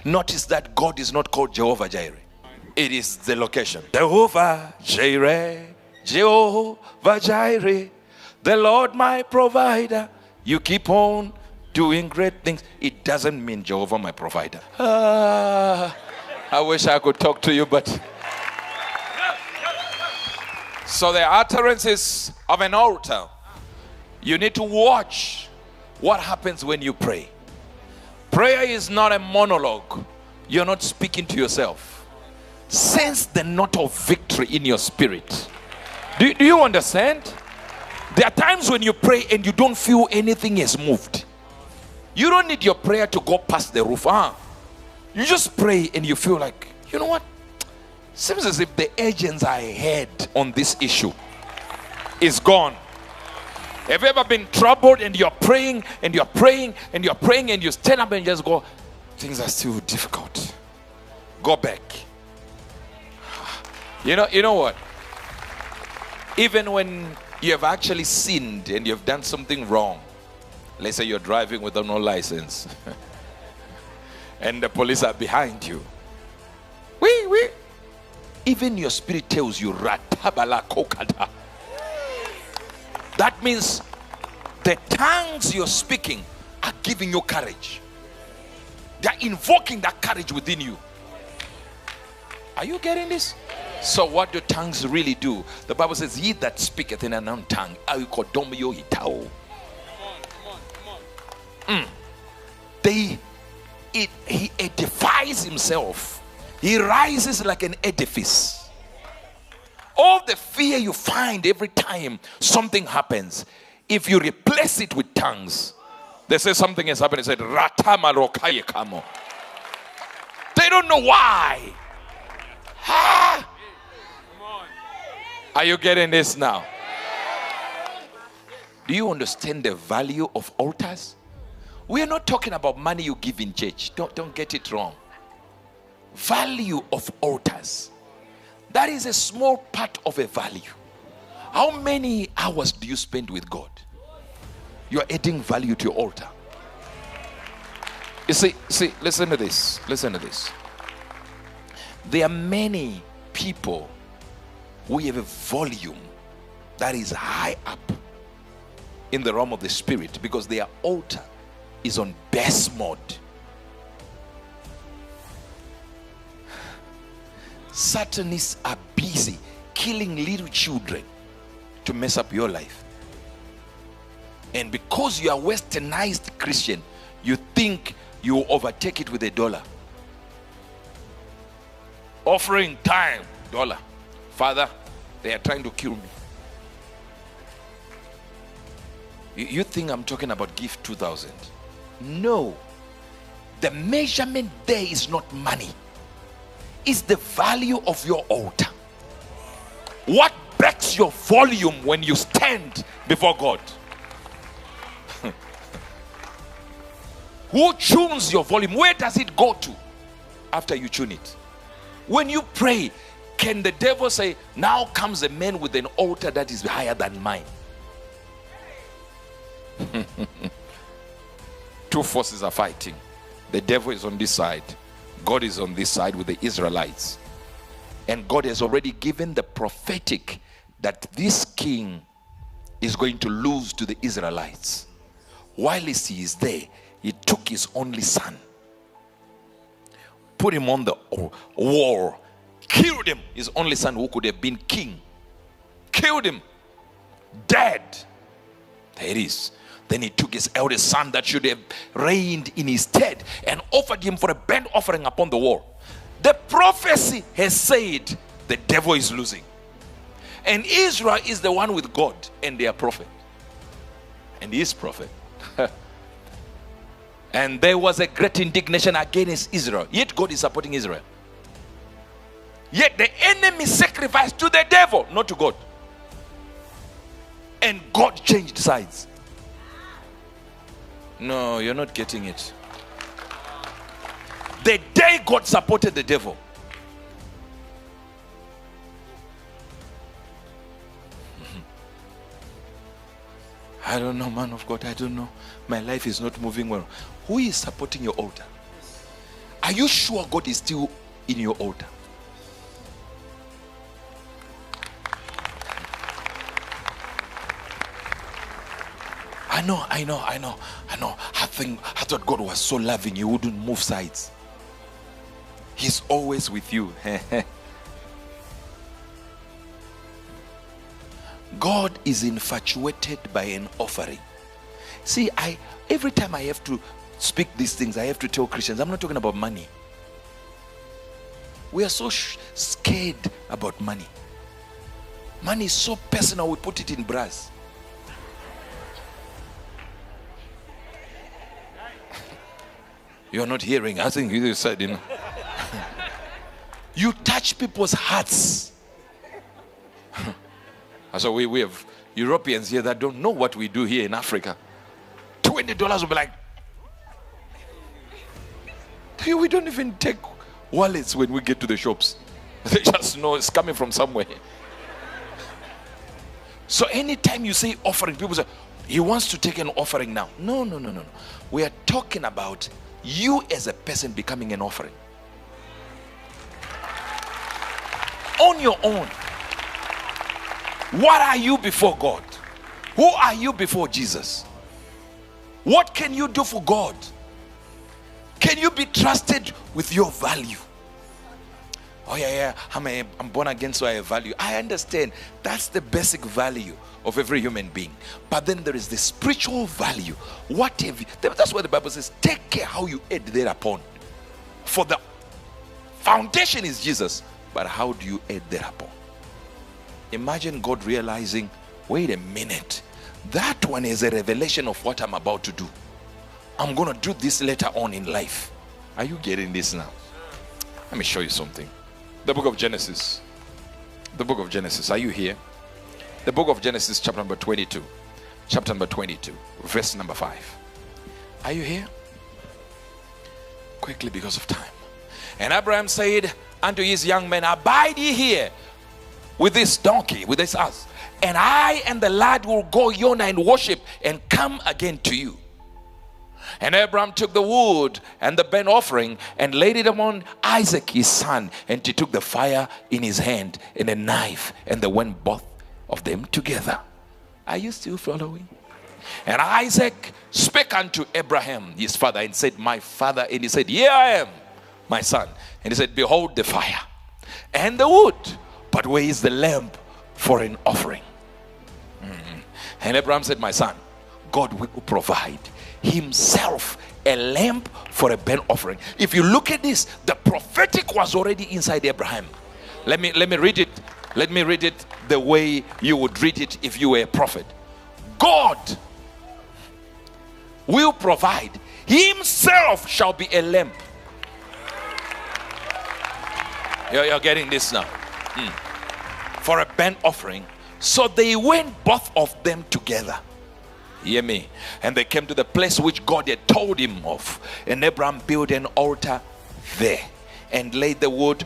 Notice that God is not called Jehovah Jireh. It is the location. Jehovah Jireh, Jehovah Jireh, the Lord my provider. You keep on doing great things. It doesn't mean Jehovah my provider. I wish I could talk to you, but... So the utterances of an altar, you need to watch what happens when you pray. Prayer is not a monologue. You're not speaking to yourself. Sense the note of victory in your spirit. Do you understand? There are times when you pray and you don't feel anything has moved. You don't need your prayer to go past the roof. You just pray and you feel like, you know what? Seems as if the agents I had on this issue is gone. Have you ever been troubled and you're praying and you're praying and you're praying and you stand up and just go, things are still difficult. Go back. You know what? Even when you have actually sinned and you've done something wrong, let's say you're driving without no license and the police are behind you. Even your spirit tells you, ratabala kokada. That means the tongues you're speaking are giving you courage. They're invoking that courage within you. Are you getting this? So what do tongues really do? The Bible says, he that speaketh in an unknown tongue, he edifies himself. He rises like an edifice. All the fear you find every time something happens, if you replace it with tongues, they say something has happened. They said, Ratamarokaye. They don't know why. Are you getting this now? Do you understand the value of altars? We are not talking about money you give in church. Don't get it wrong. Value of altars. That is a small part of a value. How many hours do you spend with God? You are adding value to your altar. You see, listen to this. Listen to this. There are many people who have a volume that is high up in the realm of the spirit because their altar is on best mode. Satanists are busy killing little children to mess up your life. And because you are westernized Christian, you think you will overtake it with $1. Offering time, $1. Father, they are trying to kill me. You think I'm talking about give 2,000? No. The measurement there is not money. It's the value of your altar. What breaks your volume when you stand before God? Who tunes your volume? Where does it go to after you tune it? When you pray, can the devil say, now comes a man with an altar that is higher than mine? Two forces are fighting. The devil is on this side. God is on this side with the Israelites. And God has already given the prophetic that this king is going to lose to the Israelites. While he is there, he took his only son, put him on the wall, killed him, his only son who could have been king. Killed him, dead. There it is. Then he took his eldest son that should have reigned in his stead and offered him for a burnt offering upon the wall. The prophecy has said the devil is losing. And Israel is the one with God and their prophet. And his prophet. And there was a great indignation against Israel. Yet God is supporting Israel. Yet the enemy sacrificed to the devil, not to God. And God changed sides. No, you're not getting it. The day God supported the devil, I don't know, man of God, I don't know. My life is not moving well. Who is supporting your altar? Are you sure God is still in your altar? I know. I thought God was so loving, He wouldn't move sides. He's always with you. God is infatuated by an offering. See, every time I have to speak these things, I have to tell Christians, I'm not talking about money. We are so scared about money. Money is so personal, we put it in brass. You're not hearing. I think you said, you touch people's hearts. So we have Europeans here that don't know what we do here in Africa. $20 will be like, we don't even take wallets when we get to the shops. They just know it's coming from somewhere. So anytime you say offering, people say, he wants to take an offering now. No. We are talking about you as a person becoming an offering. On your own. What are you before God? Who are you before Jesus? What can you do for God? Can you be trusted with your value? Oh yeah, I'm born again, so I have value. I understand. That's the basic value of every human being. But then there is the spiritual value. What have you? That's what the Bible says. Take care how you add thereupon. For the foundation is Jesus. But how do you add thereupon? Imagine God realizing, wait a minute, that one is a revelation of what I'm about to do. I'm going to do this later on in life. Are you getting this now? Let me show you something. The book of Genesis. The book of Genesis. Are you here? The book of Genesis, chapter number 22. Chapter number 22, verse number 5. Are you here? Quickly, because of time. And Abraham said unto his young men, abide ye here with this donkey, with this ass, and I and the lad will go yonder and worship and come again to you. And Abraham took the wood and the burnt offering and laid it upon Isaac his son, and he took the fire in his hand and a knife, and they went both of them together. Are you still following? And Isaac spake unto Abraham his father and said, my father. And he said, here I am, my son. And he said, behold the fire and the wood, but where is the lamb for an offering? And Abraham said, my son, God will provide himself a lamb for a burnt offering. If you look at this, the prophetic was already inside Abraham. Let me read it. Let me read it the way you would read it if you were a prophet. God will provide, himself shall be a lamb. You're getting this now. For a burnt offering. So they went both of them together. Hear me. And they came to the place which God had told him of. And Abraham built an altar there and laid the wood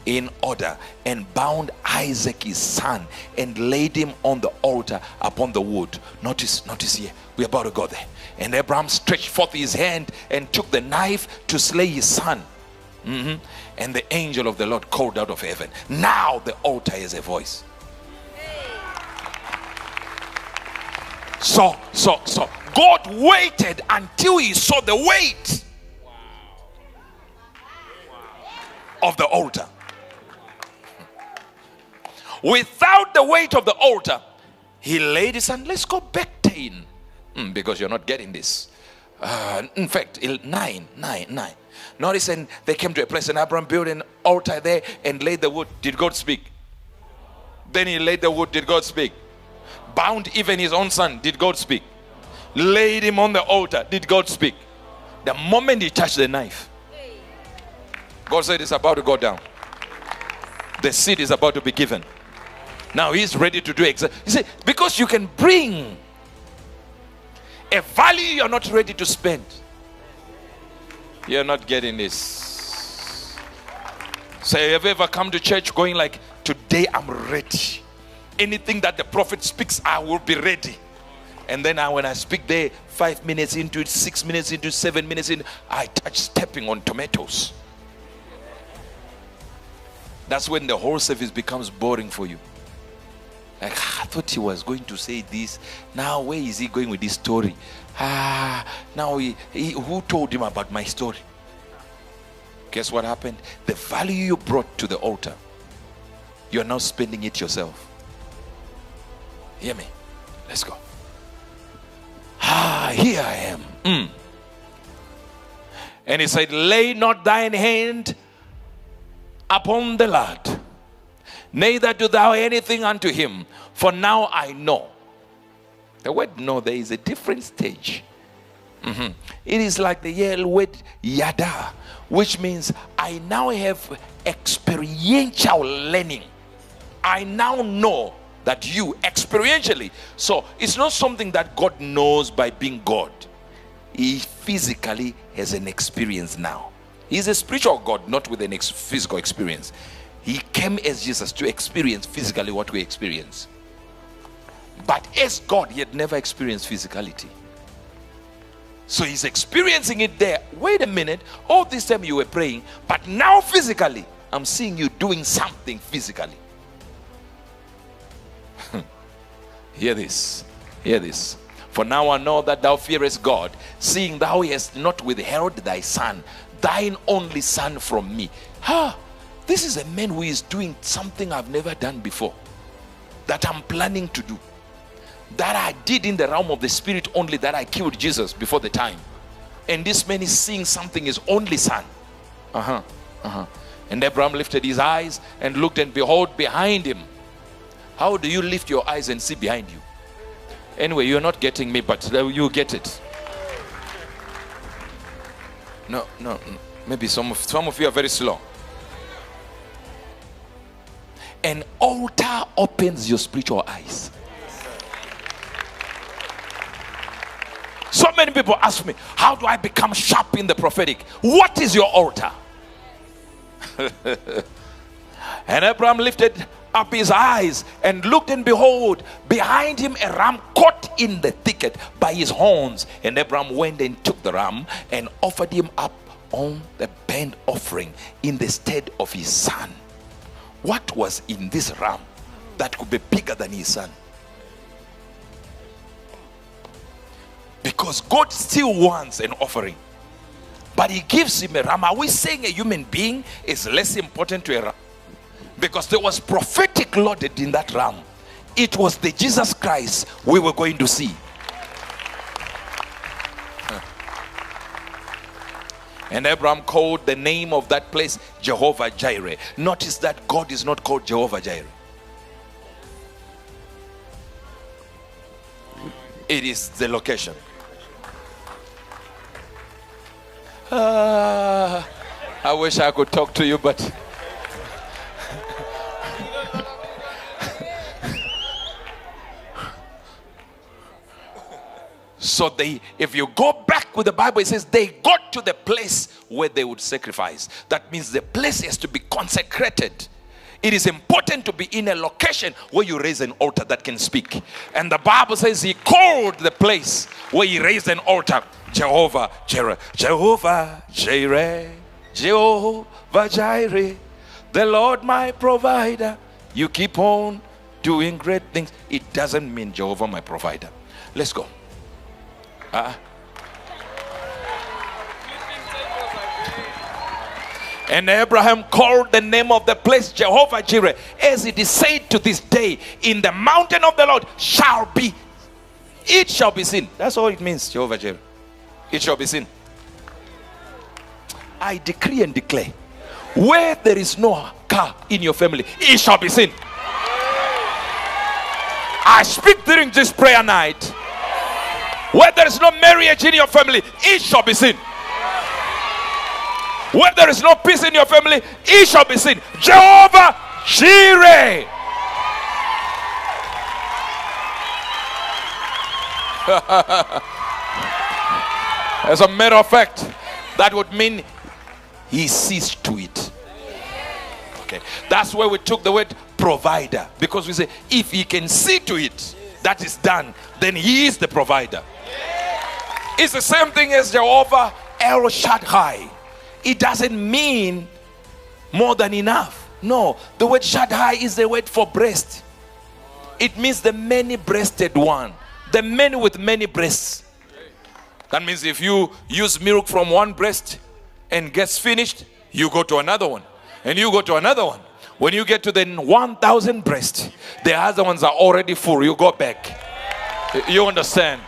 in order and bound Isaac his son and laid him on the altar upon the wood. Notice here. We're about to go there. And Abraham stretched forth his hand and took the knife to slay his son. And the angel of the Lord called out of heaven. Now the altar has a voice. So God waited until he saw the weight of the altar. Without the weight of the altar, he laid his hand. Let's go back 10. Because you're not getting this. In fact, 9. Notice, and they came to a place, and Abraham built an altar there and laid the wood. Did God speak? Then he laid the wood. Did God speak? Bound even his own son. Did God speak? Laid him on the altar. Did God speak? The moment he touched the knife, God said it's about to go down. The seed is about to be given. Now he's ready to do exactly. You see, because you can bring a value you're not ready to spend. You're not getting this. Say, have you ever come to church going like, today I'm ready. Anything that the prophet speaks, I will be ready. And then when I speak there, 5 minutes into it, 6 minutes into, 7 minutes in, I touch stepping on tomatoes. That's when the whole service becomes boring for you. Like, I thought he was going to say this. Now, where is he going with this story? Now, who told him about my story? Guess what happened? The value you brought to the altar, you're now spending it yourself. Hear me? Let's go. Here I am. And he said, lay not thine hand upon the lad, neither do thou anything unto him, for now I know. The word know, there is a different stage. It is like the word yada, which means I now have experiential learning. I now know that you experientially. So it's not something that God knows by being God. He physically has an experience now. He's a spiritual God, not with an physical experience. He came as Jesus to experience physically what we experience. But as God, he had never experienced physicality. So he's experiencing it there. Wait a minute, all this time you were praying, but now physically, I'm seeing you doing something physically. Hear this, hear this. For now I know that thou fearest God, seeing thou hast not withheld thy son, thine only son, from me. This is a man who is doing something I've never done before, that I'm planning to do, that I did in the realm of the spirit only, that I killed Jesus before the time. And this man is seeing something, his only son. And Abraham lifted his eyes and looked, and behold, behind him. How do you lift your eyes and see behind you? Anyway, you're not getting me, but you get it. No, maybe some of you are very slow. An altar opens your spiritual eyes. So many people ask me, how do I become sharp in the prophetic? What is your altar? And Abraham lifted up his eyes and looked, and behold, behind him a ram caught in the thicket by his horns. And Abraham went and took the ram and offered him up on the burnt offering in the stead of his son. What was in this ram that could be bigger than his son? Because God still wants an offering, but he gives him a ram. Are we saying a human being is less important to a ram? Because there was prophetic loaded in that ram. It was the Jesus Christ we were going to see. And Abraham called the name of that place Jéhovah Jireh. Notice that God is not called Jéhovah Jireh. It is the location. I wish I could talk to you, but so if you go back with the Bible, it says they got to the place where they would sacrifice. That means the place has to be consecrated. It is important to be in a location where you raise an altar that can speak. And the Bible says he called the place where he raised an altar Jéhovah Jireh. Jéhovah Jireh, Jéhovah Jireh, the Lord my provider. You keep on doing great things. It doesn't mean Jehovah my provider. Let's go. And Abraham called the name of the place Jéhovah Jireh, as it is said to this day, in the mountain of the Lord it shall be seen. That's all it means, Jéhovah Jireh. It shall be seen. I decree and declare, where there is no car in your family, it shall be seen. I speak during this prayer night, where there is no marriage in your family, it shall be seen. Where there is no peace in your family, it shall be seen. Jéhovah Jireh. As a matter of fact, that would mean he sees to it. Okay, that's where we took the word provider, because we say if he can see to it that is done, then he is the provider. It's the same thing as Jehovah El Shaddai. It doesn't mean more than enough. No, the word shaddai is the word for breast. It means the many-breasted one, the man with many breasts. That means if you use milk from one breast and gets finished, you go to another one, and you go to another one. When you get to the 1,000 breasts, the other ones are already full. You go back. You understand?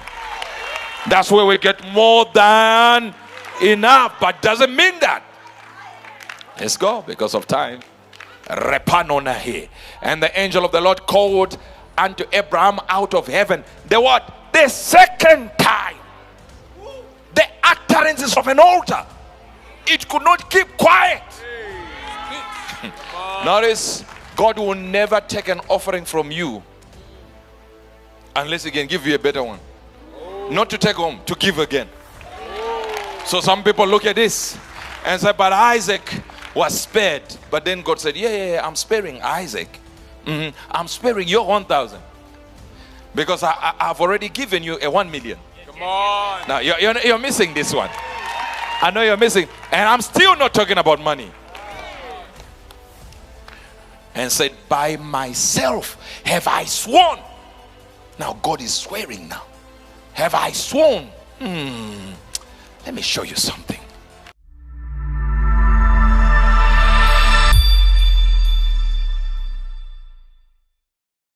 That's where we get more than enough, but doesn't mean that. Let's go because of time. Repanonahe. And the angel of the Lord called unto Abraham out of heaven. The what? The second time. The utterances of an altar. It could not keep quiet. Notice, God will never take an offering from you unless he can give you a better one. Not to take home, to give again. So some people look at this and say, but Isaac was spared. But then God said, yeah, I'm sparing Isaac. I'm sparing your 1,000. Because I've already given you a 1 million. Come on. Now, you're missing this one. I know you're missing. And I'm still not talking about money. And said, by myself have I sworn. Now God is swearing now. Have I sworn? Let me show you something.